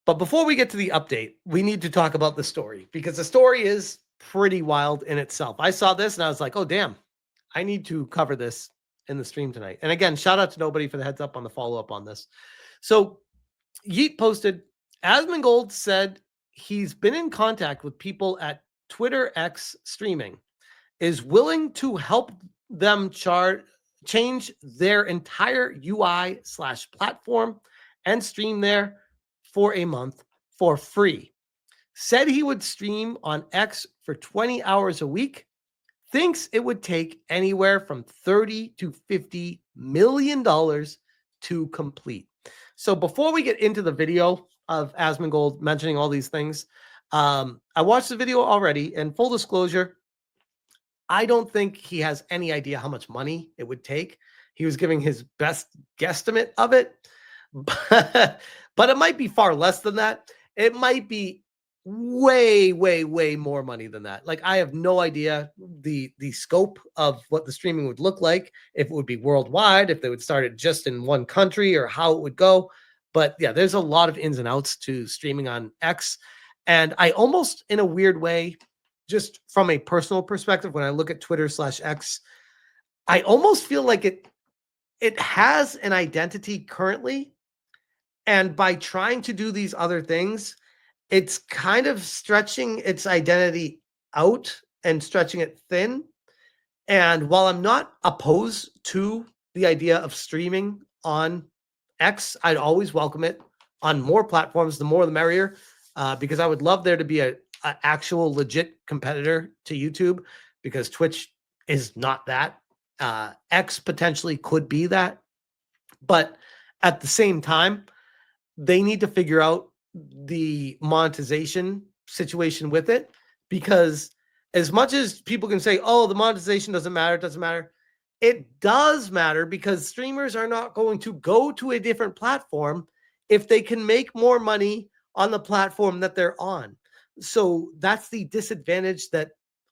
But before we get to the update, we need to talk about the story because the story is pretty wild in itself. I saw this and I was like, oh, damn, I need to cover this in the stream tonight. And again, shout out to nobody for the heads up on the follow-up on this. So Yeet posted, Asmongold said he's been in contact with people at Twitter X streaming, is willing to help them change their entire UI/platform and stream there for a month for free. Said he would stream on X for 20 hours a week. Thinks it would take anywhere from $30 to $50 million to complete. So before we get into the video of Asmongold mentioning all these things, I watched the video already, and full disclosure, I don't think he has any idea how much money it would take. He was giving his best guesstimate of it, but it might be far less than that. It might be way, way, way more money than that. Like, I have no idea the scope of what the streaming would look like, if it would be worldwide, if they would start it just in one country, or how it would go. But yeah, there's a lot of ins and outs to streaming on X. And I almost, in a weird way, just from a personal perspective, when I look at Twitter/X, I almost feel like it has an identity currently. And by trying to do these other things, it's kind of stretching its identity out and stretching it thin. And while I'm not opposed to the idea of streaming on X, I'd always welcome it on more platforms. The more the merrier, because I would love there to be a actual legit competitor to YouTube, because Twitch is not that. X potentially could be that. But at the same time, they need to figure out the monetization situation with it, because as much as people can say, oh, the monetization doesn't matter, it does matter, because streamers are not going to go to a different platform if they can make more money on the platform that they're on. So that's the disadvantage that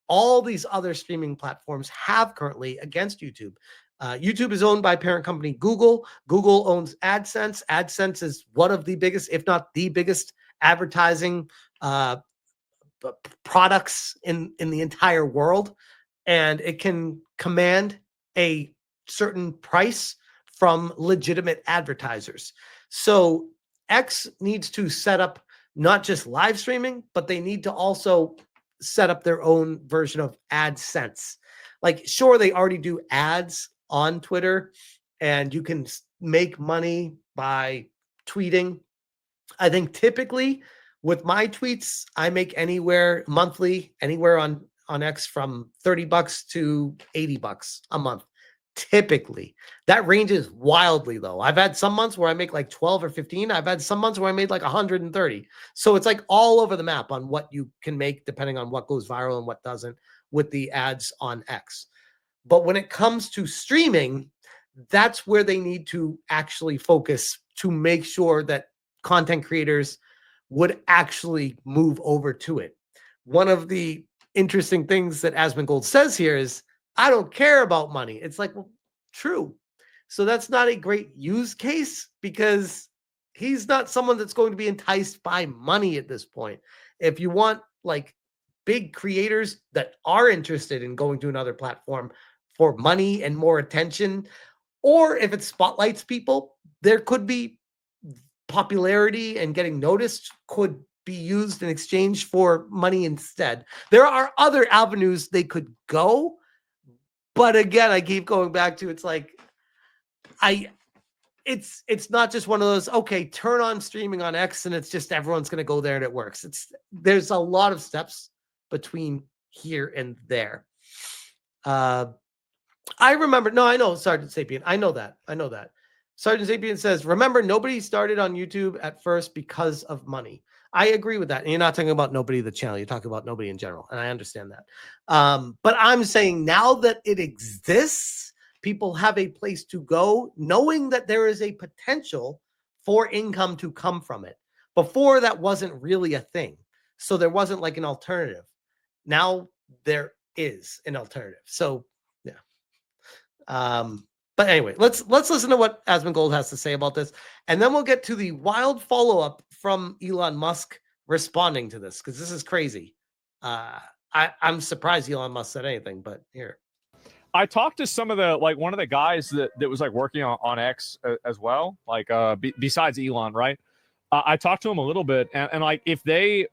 all these other streaming platforms have currently against YouTube. YouTube is owned by parent company Google. Google owns AdSense. AdSense is one of the biggest, if not the biggest, advertising products in the entire world. And it can command a certain price from legitimate advertisers. So X needs to set up not just live streaming, but they need to also set up their own version of AdSense. Like, sure, they already do ads on Twitter, and you can make money by tweeting. I think typically with my tweets, I make anywhere monthly, anywhere on X from $30 to $80 a month. Typically, that ranges wildly though. I've had some months where I make like 12 or 15. I've had some months where I made like 130. So it's like all over the map on what you can make depending on what goes viral and what doesn't with the ads on X. But when it comes to streaming, that's where they need to actually focus to make sure that content creators would actually move over to it. One of the interesting things that Asmongold says here is, I don't care about money. It's like, well, true. So that's not a great use case, because he's not someone that's going to be enticed by money at this point. If you want like big creators that are interested in going to another platform for money and more attention, or if it spotlights people, there could be popularity and getting noticed could be used in exchange for money instead. There are other avenues they could go. But again, I keep going back to, it's like, it's not just one of those, okay, turn on streaming on X and it's just everyone's going to go there and it works. There's a lot of steps between here and there. I remember, no, I know Sergeant Sapien. I know that. Sergeant Sapien says, remember, nobody started on YouTube at first because of money. I agree with that. And you're not talking about nobody the channel. You're talking about nobody in general. And I understand that. But I'm saying now that it exists, people have a place to go, knowing that there is a potential for income to come from it. Before, that wasn't really a thing. So there wasn't like an alternative. Now there is an alternative. So yeah. But anyway, let's listen to what Asmongold has to say about this, and then we'll get to the wild follow-up from Elon Musk responding to this? Because this is crazy. I'm surprised Elon Musk said anything, but here. I talked to some of the one of the guys that was working on X as well, besides Elon, right? I talked to him a little bit, and if they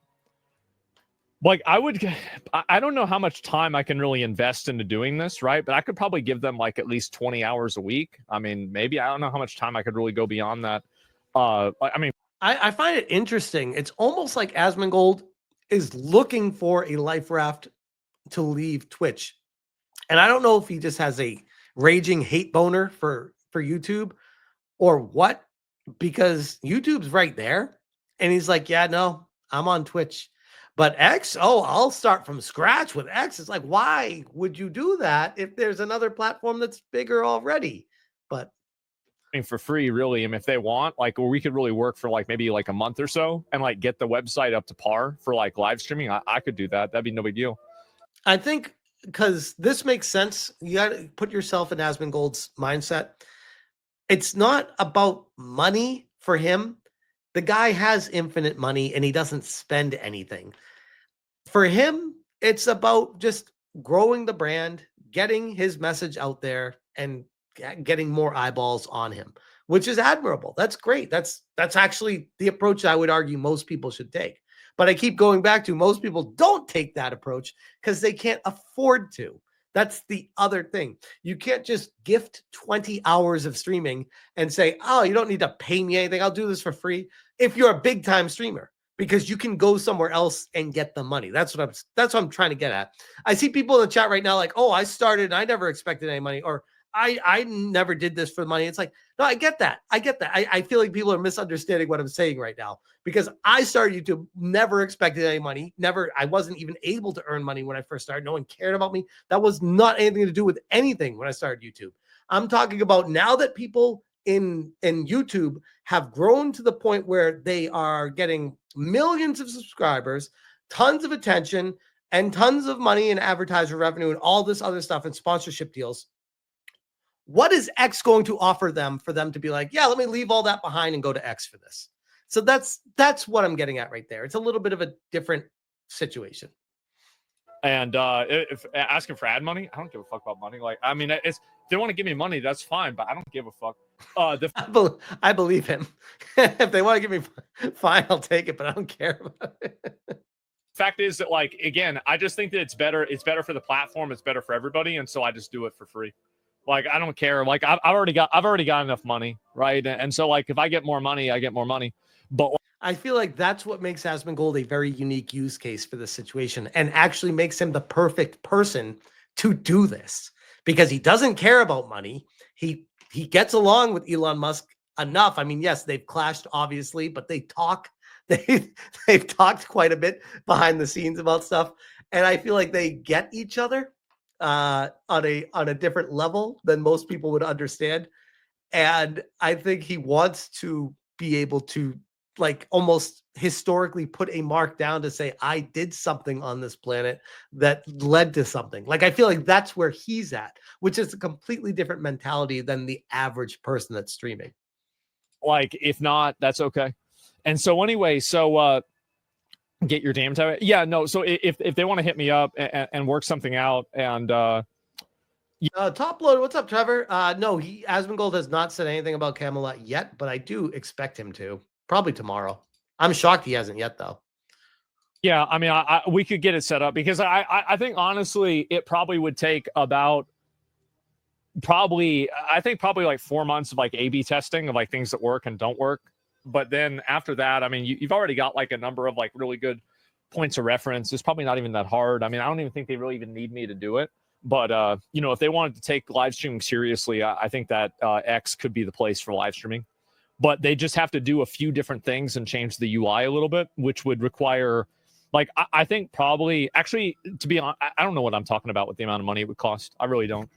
I don't know how much time I can really invest into doing this, right? But I could probably give them at least 20 hours a week. I mean, maybe I don't know how much time I could really go beyond that. I find it interesting. It's almost like Asmongold is looking for a life raft to leave Twitch. And I don't know if he just has a raging hate boner for YouTube or what, because YouTube's right there. And he's like, yeah, no, I'm on Twitch. But X, I'll start from scratch with X. It's like, why would you do that if there's another platform that's bigger already? But for free, really. If they want, or we could really work for maybe a month or so and get the website up to par for live streaming. I could do that. That'd be no big deal. I think because this makes sense. You got to put yourself in Asmongold's mindset. It's not about money for him. The guy has infinite money and he doesn't spend anything. For him, it's about just growing the brand, getting his message out there, and getting more eyeballs on him, which is admirable. That's great. That's actually the approach I would argue most people should take. But I keep going back to most people don't take that approach because they can't afford to. That's the other thing. You can't just gift 20 hours of streaming and say, oh, you don't need to pay me anything. I'll do this for free. If you're a big time streamer, because you can go somewhere else and get the money. That's what I'm trying to get at. I see people in the chat right now like, oh, I started and I never expected any money, or I never did this for money. It's like, no, I get that. I feel like people are misunderstanding what I'm saying right now, because I started YouTube, never expected any money. I wasn't even able to earn money when I first started. No one cared about me. That was not anything to do with anything when I started YouTube. I'm talking about now that people in YouTube have grown to the point where they are getting millions of subscribers, tons of attention, and tons of money in advertiser revenue and all this other stuff and sponsorship deals. What is X going to offer them for them to be like, yeah, let me leave all that behind and go to X for this? So that's what I'm getting at right there. It's a little bit of a different situation. And if asking for ad money, I don't give a fuck about money. If they want to give me money, that's fine, but I don't give a fuck. I believe him. If they want to give me fine, I'll take it, but I don't care about it. Fact is that, again, I just think that it's better. It's better for the platform. It's better for everybody, and so I just do it for free. I don't care. I've already got enough money, right? And so if I get more money, I get more money. But I feel like that's what makes Asmongold a very unique use case for this situation, and actually makes him the perfect person to do this, because he doesn't care about money. He gets along with Elon Musk enough. I mean, yes, they've clashed obviously, but they talk. They've talked quite a bit behind the scenes about stuff, and I feel like they get each other on a different level than most people would understand. And I think he wants to be able to almost historically put a mark down to say, I did something on this planet that led to something. I feel like that's where he's at, which is a completely different mentality than the average person that's streaming. If not, that's okay. And so anyway, get your damn time. Yeah, no. So if they want to hit me up and work something out, and top load, what's up, Trevor? No, Asmongold has not said anything about Camelot yet, but I do expect him to, probably tomorrow. I'm shocked he hasn't yet, though. Yeah, I mean, we could get it set up, because I think honestly it probably would take about probably 4 months of A/B testing of things that work and don't work. But then after that, I mean, you've already got a number of really good points of reference. It's probably not even that hard. I mean, I don't even think they really even need me to do it. But if they wanted to take live streaming seriously, I think that X could be the place for live streaming. But they just have to do a few different things and change the UI a little bit, which would require, I think probably, actually, to be honest, I don't know what I'm talking about with the amount of money it would cost. I really don't.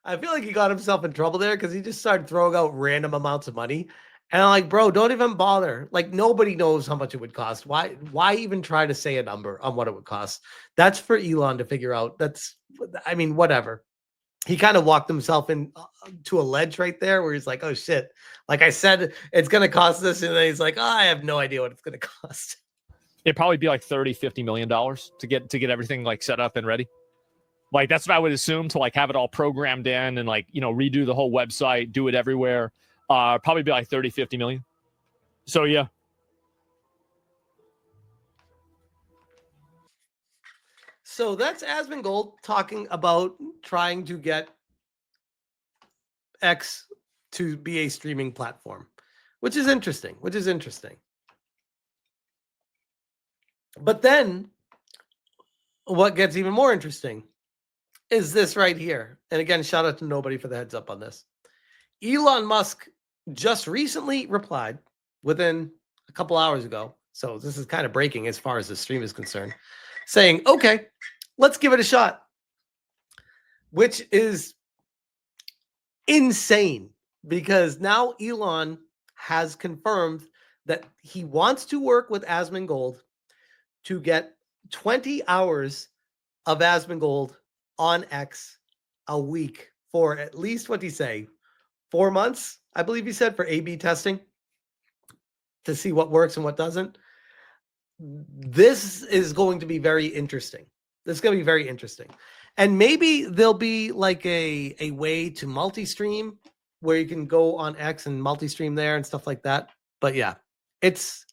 I feel like he got himself in trouble there because he just started throwing out random amounts of money. And I'm like, bro, don't even bother. Nobody knows how much it would cost. Why even try to say a number on what it would cost? That's for Elon to figure out. I mean, whatever. he kind of walked himself in to a ledge right there where he's like, oh shit. Like I said, it's going to cost this. And then he's like, oh, I have no idea what it's going to cost. It'd probably be like $30-50 million to get everything like set up and ready. Like that's what I would assume, to like have it all programmed in and like, redo the whole website, do it everywhere. Probably be like 30-50 million. So yeah. So that's Asmongold talking about trying to get X to be a streaming platform, which is interesting. But then what gets even more interesting is this right here. And again, shout out to nobody for the heads up on this. Elon Musk just recently replied within a couple hours ago. So this is kind of breaking as far as the stream is concerned, saying, okay, let's give it a shot, which is insane because now Elon has confirmed that he wants to work with Asmongold to get 20 hours of Asmongold on X a week for at least, what did he say, 4 months, I believe he said, for A/B testing to see what works and what doesn't. This is going to be very interesting. And maybe there'll be like a way to multi-stream where you can go on X and multi-stream there and stuff like that. But yeah, it's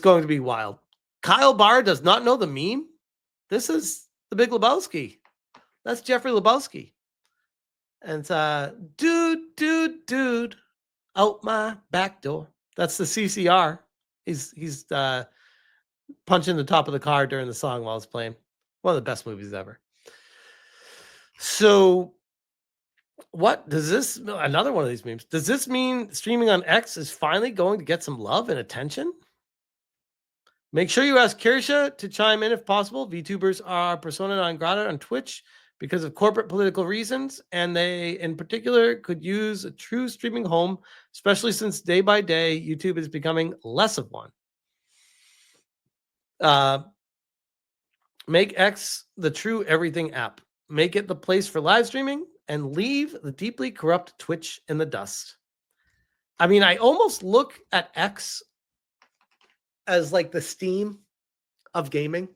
going to be wild. Kyle Barr does not know the meme. This is the Big Lebowski. That's Jeffrey Lebowski. And it's dude, out my back door. That's the CCR. He's punching the top of the car during the song while it's playing. One of the best movies ever. So what does this, another one of these memes, does this mean streaming on X is finally going to get some love and attention? Make sure you ask Kirsha to chime in if possible. VTubers are persona non grata on Twitch because of corporate political reasons, and they in particular could use a true streaming home, especially since day by day YouTube is becoming less of one. Make X the true everything app. Make it the place for live streaming and leave the deeply corrupt Twitch in the dust. I mean, I almost look at X as like the Steam of gaming.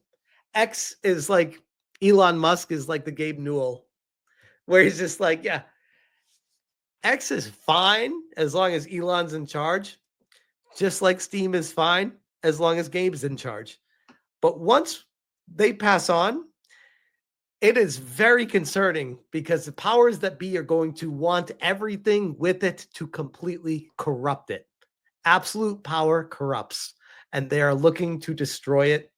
X is like Elon Musk is like the Gabe Newell, where he's just like, yeah, X is fine as long as Elon's in charge, just like Steam is fine as long as Gabe's in charge. But once they pass on, it is very concerning because the powers that be are going to want everything with it to completely corrupt it. Absolute power corrupts, and they are looking to destroy it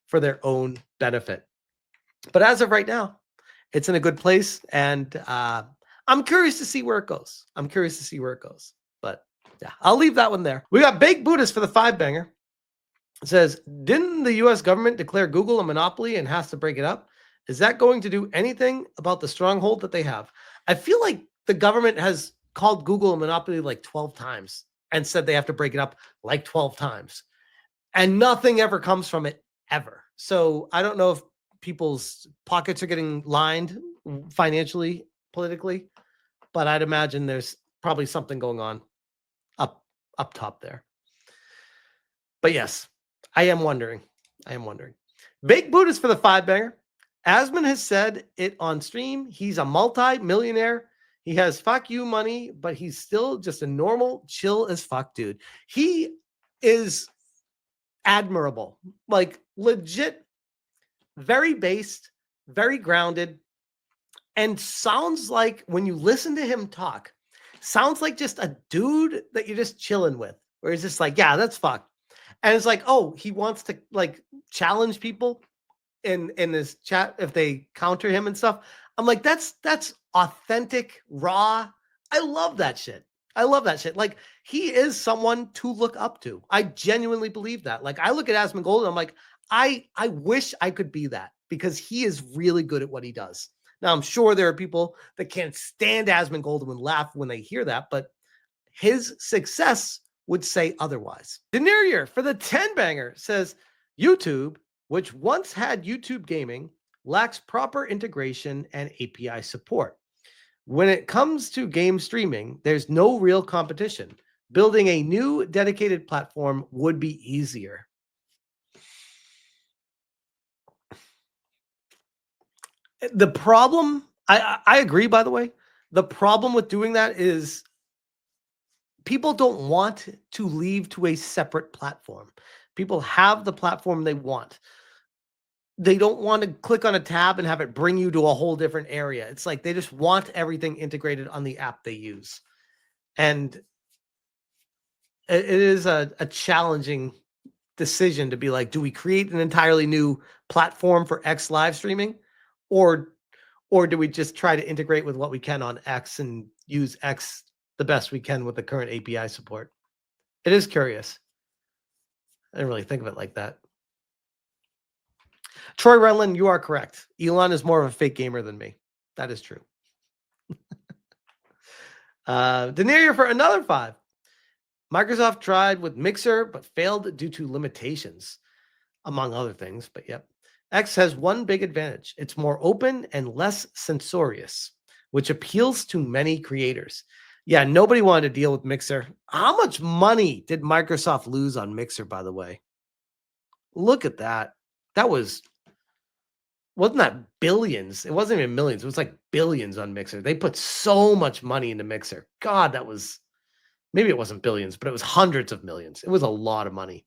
for their own benefit. But as of right now, it's in a good place, and I'm curious to see where it goes. But yeah, I'll leave that one there. We got Big Buddhist for the 5-banger. It says, didn't the U.S. government declare Google a monopoly and has to break it up? Is that going to do anything about the stronghold that they have? I feel like the government has called Google a monopoly like 12 times and said they have to break it up like 12 times. And nothing ever comes from it, ever. So I don't know if people's pockets are getting lined financially, politically, but I'd imagine there's probably something going on up top there. But yes, I am wondering. Big Buddhist for the 5-banger. Asmon has said it on stream. He's a multi-millionaire. He has fuck you money, but he's still just a normal, chill as fuck dude. He is admirable, like legit, very based, very grounded, and sounds like when you listen to him talk, sounds like just a dude that you're just chilling with, where he's just like, yeah, that's fuck. And it's like, oh, he wants to like challenge people in this chat if they counter him and stuff. I'm like, that's authentic, raw. I love that shit. Like, he is someone to look up to. I genuinely believe that. Like, I look at Asmongold and I'm like, I wish I could be that because he is really good at what he does. Now, I'm sure there are people that can't stand Asmongold and would laugh when they hear that, but his success would say otherwise. Denerier for the 10-banger says, YouTube, which once had YouTube gaming, lacks proper integration and API support. When it comes to game streaming, there's no real competition. Building a new dedicated platform would be easier. The problem, I agree, by the way. The problem with doing that is people don't want to leave to a separate platform. People have the platform they want. They don't want to click on a tab and have it bring you to a whole different area. It's like they just want everything integrated on the app they use. And it is a challenging decision to be like, do we create an entirely new platform for X live streaming? Or do we just try to integrate with what we can on X and use X the best we can with the current API support? It is curious. I didn't really think of it like that. Troy Renlund, you are correct. Elon is more of a fake gamer than me. That is true. Denario for another 5. Microsoft tried with Mixer, but failed due to limitations, among other things. But yep. X has one big advantage. It's more open and less censorious, which appeals to many creators. Yeah, nobody wanted to deal with Mixer. How much money did Microsoft lose on Mixer, by the way? Look at that. That wasn't that billions? It wasn't even millions. It was like billions on Mixer. They put so much money into Mixer. God, that was, maybe it wasn't billions, but it was hundreds of millions. It was a lot of money.